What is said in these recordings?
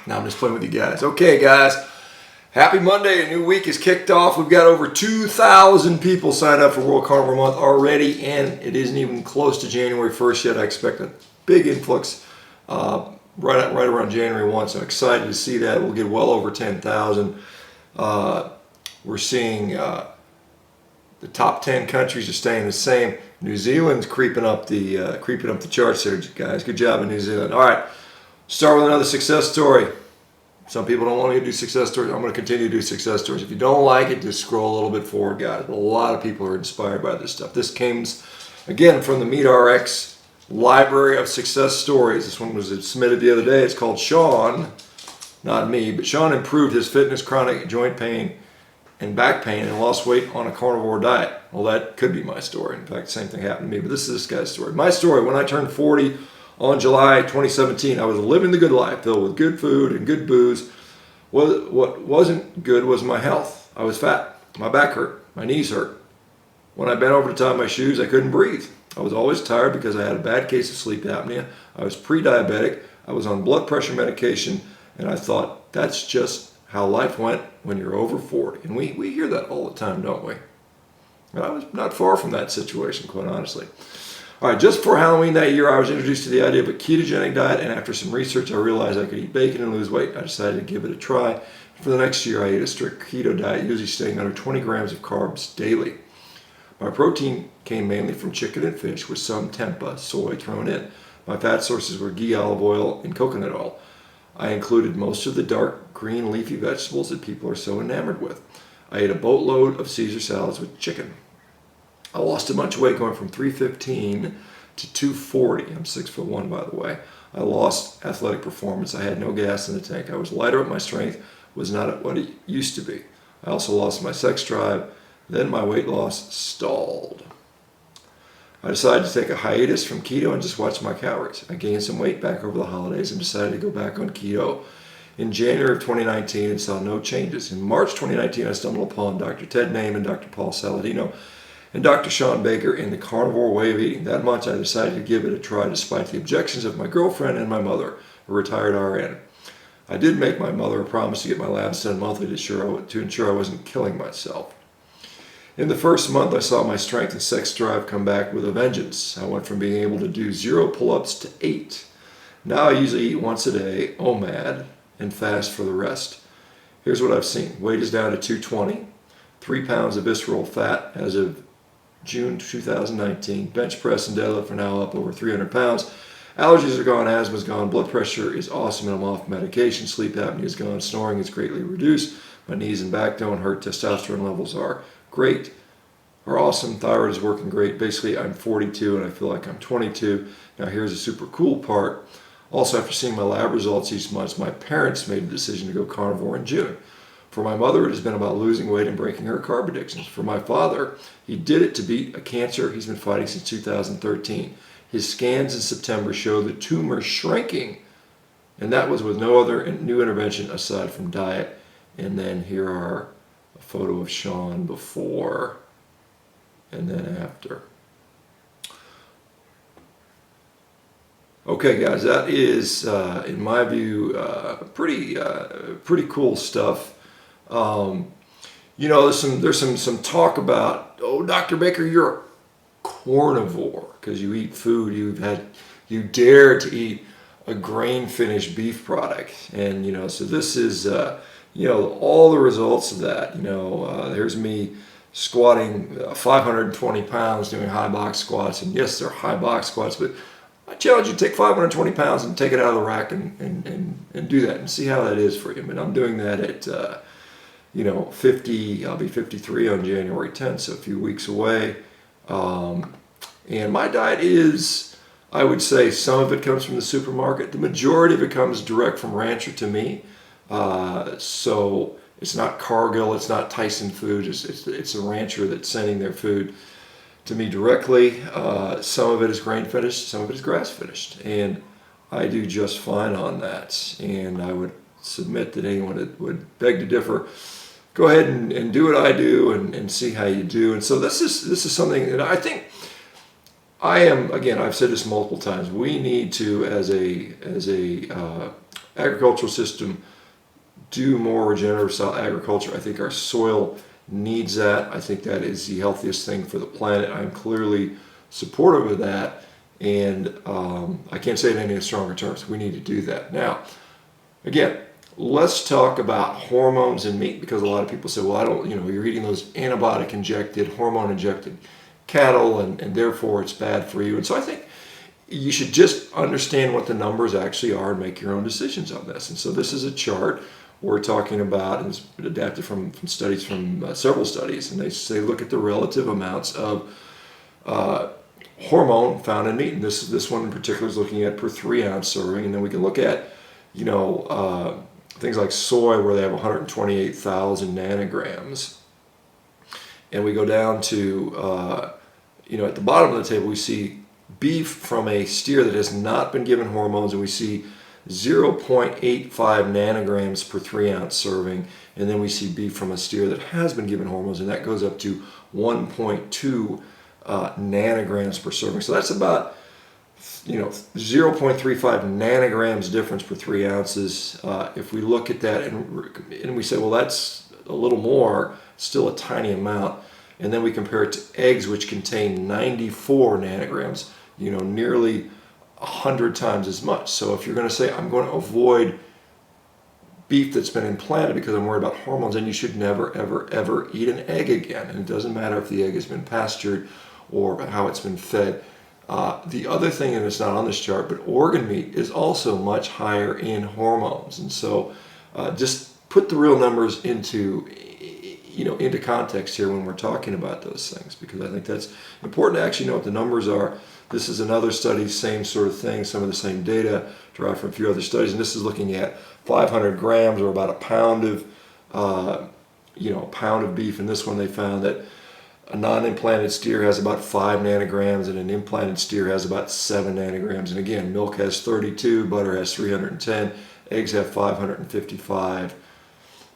Now I'm just playing with you guys. Okay, guys. Happy Monday. A new week is kicked off. We've got over 2,000 people signed up for World Carnivore Month already, and it isn't even close to January 1st yet. I expect a big influx right around January 1, so I'm excited to see that. We'll get well over 10,000. We're seeing the top 10 countries are staying the same. New Zealand's creeping up the charts there, guys. Good job in New Zealand. All right, start with another success story. Some people don't want me to do success stories. I'm going to continue to do success stories. If you don't like it, just scroll a little bit forward, guys. A lot of people are inspired by this stuff. This came, again, from the MeatRx library of success stories. This one was submitted the other day. It's called Shawn, not me, but Shawn improved his fitness, chronic joint pain, and back pain and lost weight on a carnivore diet. Well, that could be my story. In fact, the same thing happened to me, but this is this guy's story. My story, when I turned 40 on July 2017, I was living the good life, filled with good food and good booze. What wasn't good was my health. I was fat. My back hurt. My knees hurt. When I bent over to tie my shoes, I couldn't breathe. I was always tired because I had a bad case of sleep apnea. I was pre-diabetic. I was on blood pressure medication, and I thought, that's just how life went when you're over 40. And we hear that all the time, don't we? And I was not far from that situation, quite honestly. All right, just before Halloween that year, I was introduced to the idea of a ketogenic diet, and after some research, I realized I could eat bacon and lose weight. I decided to give it a try. For the next year, I ate a strict keto diet, usually staying under 20 grams of carbs daily. My protein came mainly from chicken and fish, with some tempeh, soy, thrown in. My fat sources were ghee, olive oil, and coconut oil. I included most of the dark green leafy vegetables that people are so enamored with. I ate a boatload of Caesar salads with chicken. I lost a bunch of weight, going from 315 to 240. I'm 6'1", by the way. I lost athletic performance. I had no gas in the tank. I was lighter, my strength was not at what it used to be. I also lost my sex drive. Then my weight loss stalled. I decided to take a hiatus from keto and just watch my calories. I gained some weight back over the holidays and decided to go back on keto in January of 2019 and saw no changes. In March 2019, I stumbled upon Dr. Ted Naiman, Dr. Paul Saladino, and Dr. Shawn Baker in the Carnivore Way of Eating. That month, I decided to give it a try despite the objections of my girlfriend and my mother, a retired RN. I did make my mother a promise to get my labs done monthly to ensure I wasn't killing myself. In the first month, I saw my strength and sex drive come back with a vengeance. I went from being able to do 0 pull-ups to 8. Now I usually eat once a day, OMAD, and fast for the rest. Here's what I've seen. Weight is down to 220, 3 pounds of visceral fat as of June 2019. Bench press and deadlift are now up over 300 pounds. Allergies are gone, asthma is gone, blood pressure is awesome and I'm off medication, sleep apnea is gone, snoring is greatly reduced, my knees and back don't hurt, testosterone levels are great, are awesome, thyroid is working great. Basically, I'm 42 and I feel like I'm 22. Now here's a super cool part. Also, after seeing my lab results each month, my parents made the decision to go carnivore in June. For my mother, it has been about losing weight and breaking her carb addictions. For my father, he did it to beat a cancer he's been fighting since 2013. His scans in September show the tumor shrinking, and that was with no other new intervention aside from diet. And then here are a photo of Shawn before and then after. Okay, guys, that is, in my view, pretty cool stuff. You know, there's some talk about, oh, Dr. Baker, you're a carnivore because you eat food. You dare to eat a grain-finished beef product, and you know, so this is, you know, all the results of that. You know, here's me squatting 520 pounds, doing high box squats, and yes, they're high box squats, but I challenge you to take 520 pounds and take it out of the rack and do that and see how that is for you. I mean, I'm doing that at, you know, 50, I'll be 53 on January 10th, so a few weeks away. And my diet is, I would say, some of it comes from the supermarket. The majority of it comes direct from Rancher to me. So it's not Cargill, it's not Tyson Foods, it's a Rancher that's sending their food to me directly. Some of it is grain finished, some of it is grass finished, and I do just fine on that. And I would submit that anyone that would beg to differ, go ahead and do what I do and see how you do. And so this is something that I think again, I've said this multiple times, we need to, as a agricultural system do more regenerative style agriculture. I think our soil needs that. I think that is the healthiest thing for the planet. I'm clearly supportive of that, and I can't say it in any stronger terms. We need to do that. Now, again, let's talk about hormones in meat, because a lot of people say, well, I don't, you're eating those antibiotic injected, hormone injected cattle, and therefore it's bad for you. And so I think you should just understand what the numbers actually are and make your own decisions on this. And so this is a chart we're talking about, and it's been adapted from studies, from several studies, and they say look at the relative amounts of hormone found in meat. And this one in particular is looking at per 3 ounce serving, and then we can look at things like soy, where they have 128,000 nanograms, and we go down to at the bottom of the table we see beef from a steer that has not been given hormones, and we see 0.85 nanograms per 3 ounce serving, and then we see beef from a steer that has been given hormones, and that goes up to 1.2 nanograms per serving. So that's about 0.35 nanograms difference per 3 ounces. If we look at that and we say, well, that's a little more, still a tiny amount, and then we compare it to eggs, which contain 94 nanograms, nearly 100 times as much. So if you're going to say, I'm going to avoid beef that's been implanted because I'm worried about hormones, then you should never, ever, ever eat an egg again. And it doesn't matter if the egg has been pastured or how it's been fed. The other thing, and it's not on this chart, but organ meat is also much higher in hormones. And so just put the real numbers into context here when we're talking about those things, because I think that's important to actually know what the numbers are. This is another study, same sort of thing, some of the same data derived from a few other studies, and this is looking at 500 grams, or about a pound of beef. And this one they found that a non-implanted steer has about 5 nanograms, and an implanted steer has about 7 nanograms. And again, milk has 32, butter has 310, eggs have 555,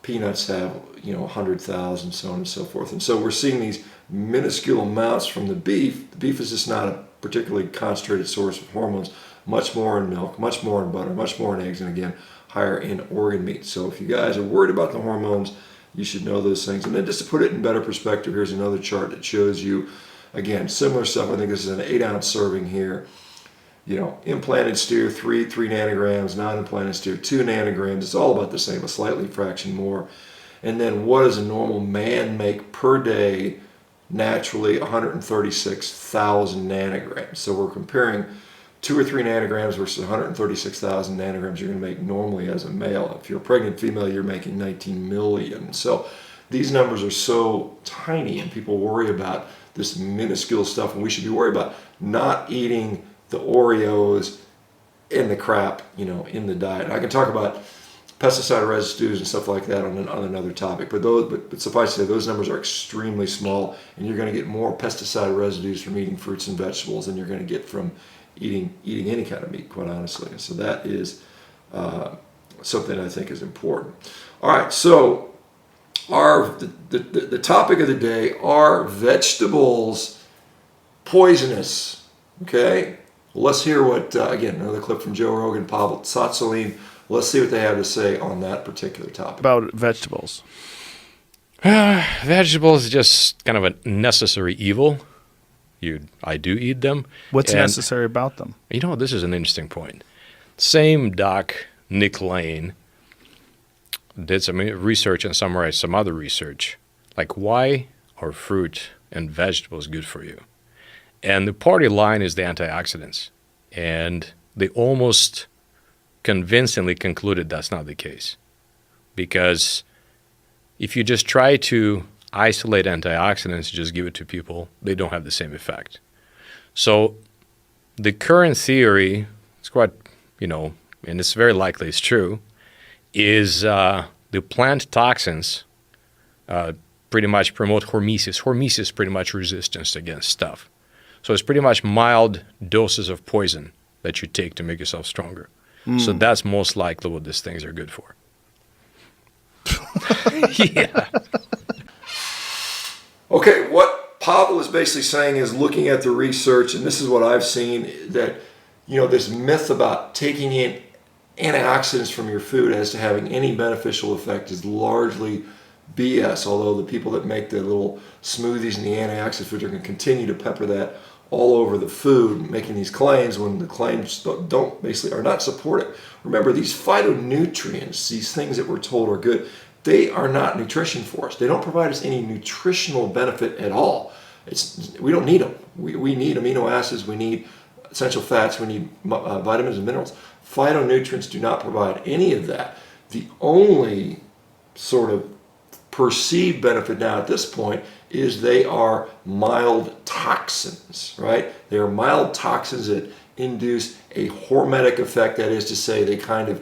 peanuts have 100,000, so on and so forth. And so we're seeing these minuscule amounts from the beef. The beef is just not a particularly concentrated source of hormones. Much more in milk, much more in butter, much more in eggs, and again, higher in organ meat. So if you guys are worried about the hormones, you should know those things. And then just to put it in better perspective, here's another chart that shows you, again, similar stuff. I think this is an 8 ounce serving here. Implanted steer, 3 nanograms, non-implanted steer, 2 nanograms. It's all about the same, a slightly fraction more. And then what does a normal man make per day? Naturally, 136,000 nanograms. So we're comparing 2 or 3 nanograms versus 136,000 nanograms you're going to make normally as a male. If you're a pregnant female, you're making 19 million. So these numbers are so tiny, and people worry about this minuscule stuff, and we should be worried about not eating the Oreos and the crap, in the diet. And I can talk about pesticide residues and stuff like that on another topic, but suffice to say, those numbers are extremely small, and you're going to get more pesticide residues from eating fruits and vegetables than you're going to get from eating any kind of meat, quite honestly. And so that is something I think is important. All right, so the topic of the day: are vegetables poisonous? Okay, well, let's hear what again, another clip from Joe Rogan, Pavel Tsatsouline. Let's see what they have to say on that particular topic. About vegetables. Vegetables is just kind of a necessary evil. I do eat them. What's necessary about them? This is an interesting point. Same doc, Nick Lane, did some research and summarized some other research. Like, why are fruit and vegetables good for you? And the party line is the antioxidants. And they almost convincingly concluded that's not the case. Because if you just try to isolate antioxidants, just give it to people, they don't have the same effect. So the current theory, it's quite, and it's very likely it's true, is the plant toxins pretty much promote hormesis. Hormesis pretty much resistance against stuff. So it's pretty much mild doses of poison that you take to make yourself stronger. So that's most likely what these things are good for. Yeah. Okay, what Pavel is basically saying is looking at the research, and this is what I've seen, that, this myth about taking in antioxidants from your food as to having any beneficial effect is largely BS, although the people that make the little smoothies and the antioxidant foods are going to continue to pepper that all over the food, making these claims when the claims basically are not supported. Remember, these phytonutrients, these things that we're told are good, they are not nutrition for us. They don't provide us any nutritional benefit at all. We don't need them. We need amino acids, we need essential fats, we need vitamins and minerals. Phytonutrients do not provide any of that. The only sort of perceived benefit now at this point is they are mild toxins, right? They are mild toxins that induce a hormetic effect. That is to say, they kind of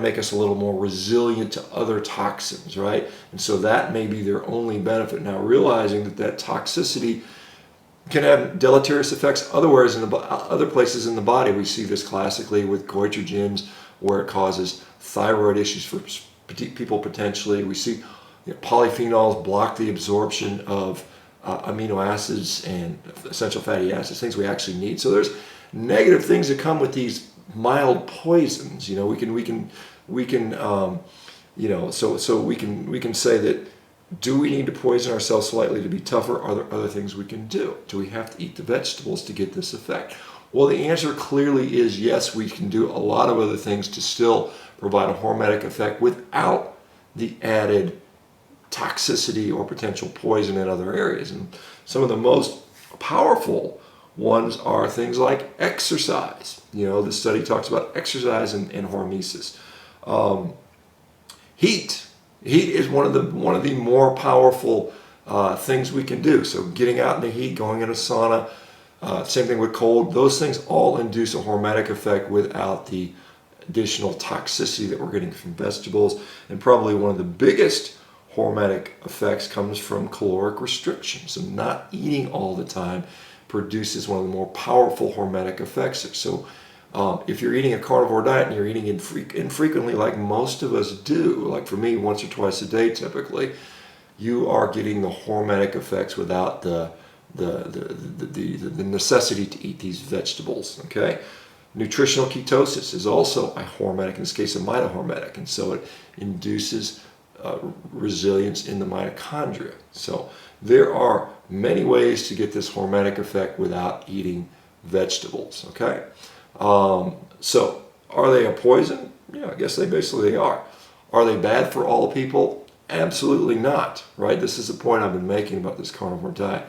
make us a little more resilient to other toxins, right? And so that may be their only benefit. Now, realizing that toxicity can have deleterious effects other places in the body. We see this classically with goitrogens, where it causes thyroid issues for people potentially. We see polyphenols block the absorption of amino acids and essential fatty acids, things we actually need. So there's negative things that come with these mild poisons. We can say that, do we need to poison ourselves slightly to be tougher? Are there other things we can do? Do we have to eat the vegetables to get this effect? Well, the answer clearly is yes, we can do a lot of other things to still provide a hormetic effect without the added toxicity or potential poison in other areas. And some of the most powerful ones are things like exercise. The study talks about exercise and hormesis. Heat is one of the more powerful things we can do. So getting out in the heat, going in a sauna, same thing with cold. Those things all induce a hormetic effect without the additional toxicity that we're getting from vegetables. And probably one of the biggest hormetic effects comes from caloric restriction. So not eating all the time produces one of the more powerful hormetic effects. So if you're eating a carnivore diet and you're eating infrequently, like most of us do, like for me, once or twice a day typically, you are getting the hormetic effects without the necessity to eat these vegetables. Okay, nutritional ketosis is also a hormetic, in this case a mitohormetic, and so it induces resilience in the mitochondria. So there are many ways to get this hormetic effect without eating vegetables. Okay. So are they a poison? Yeah, I guess they are. Are they bad for all people? Absolutely not, right? This is the point I've been making about this carnivore diet.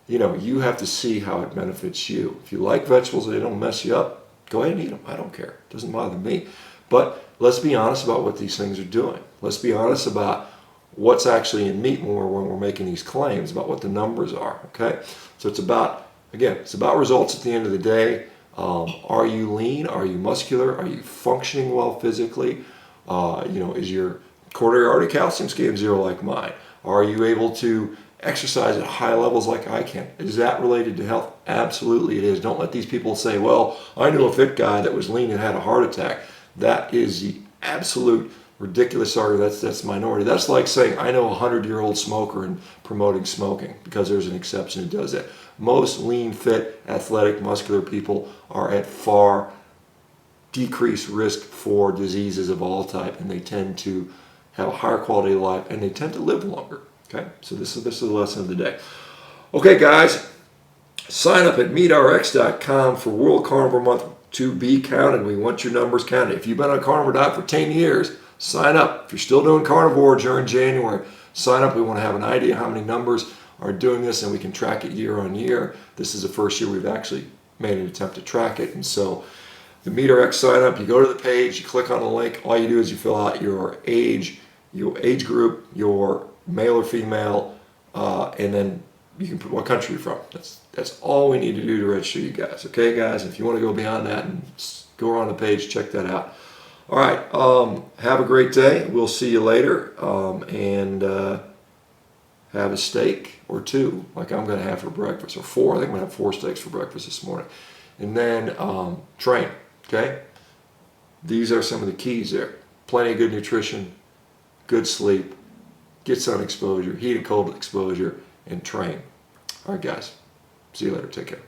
You have to see how it benefits you. If you like vegetables and they don't mess you up, go ahead and eat them. I don't care. It doesn't bother me. But let's be honest about what these things are doing. Let's be honest about what's actually in meat when we're making these claims about what the numbers are, okay? So it's about results at the end of the day. Are you lean? Are you muscular? Are you functioning well physically? Is your coronary artery calcium scan zero like mine? Are you able to exercise at high levels like I can? Is that related to health? Absolutely it is. Don't let these people say, well, I knew a fit guy that was lean and had a heart attack. That is the absolute ridiculous argument. That's minority. That's like saying I know a 100-year-old smoker and promoting smoking, because there's an exception who does that. Most lean, fit, athletic, muscular people are at far decreased risk for diseases of all type, and they tend to have a higher quality of life, and they tend to live longer. Okay, so this is the lesson of the day. Okay, guys, sign up at meatrx.com for World Carnivore Month to be counted. We want your numbers counted. If you've been on a carnivore diet for 10 years, sign up. If you're still doing carnivore during January, sign up. We want to have an idea how many numbers are doing this, and we can track it year on year. This is the first year we've actually made an attempt to track it. And so the meatrx sign up, you go to the page, you click on the link. All you do is you fill out your age group, your male or female, and then you can put what country you're from. That's all we need to do to register you guys. Okay, guys, if you want to go beyond that and go around the page, check that out. All right, have a great day. We'll see you later, and have a steak or two, like I'm going to have for breakfast, or 4. I think I'm going to have 4 steaks for breakfast this morning. And then train, okay? These are some of the keys there. Plenty of good nutrition, good sleep, get sun exposure, heat and cold exposure, and train. All right, guys. See you later. Take care.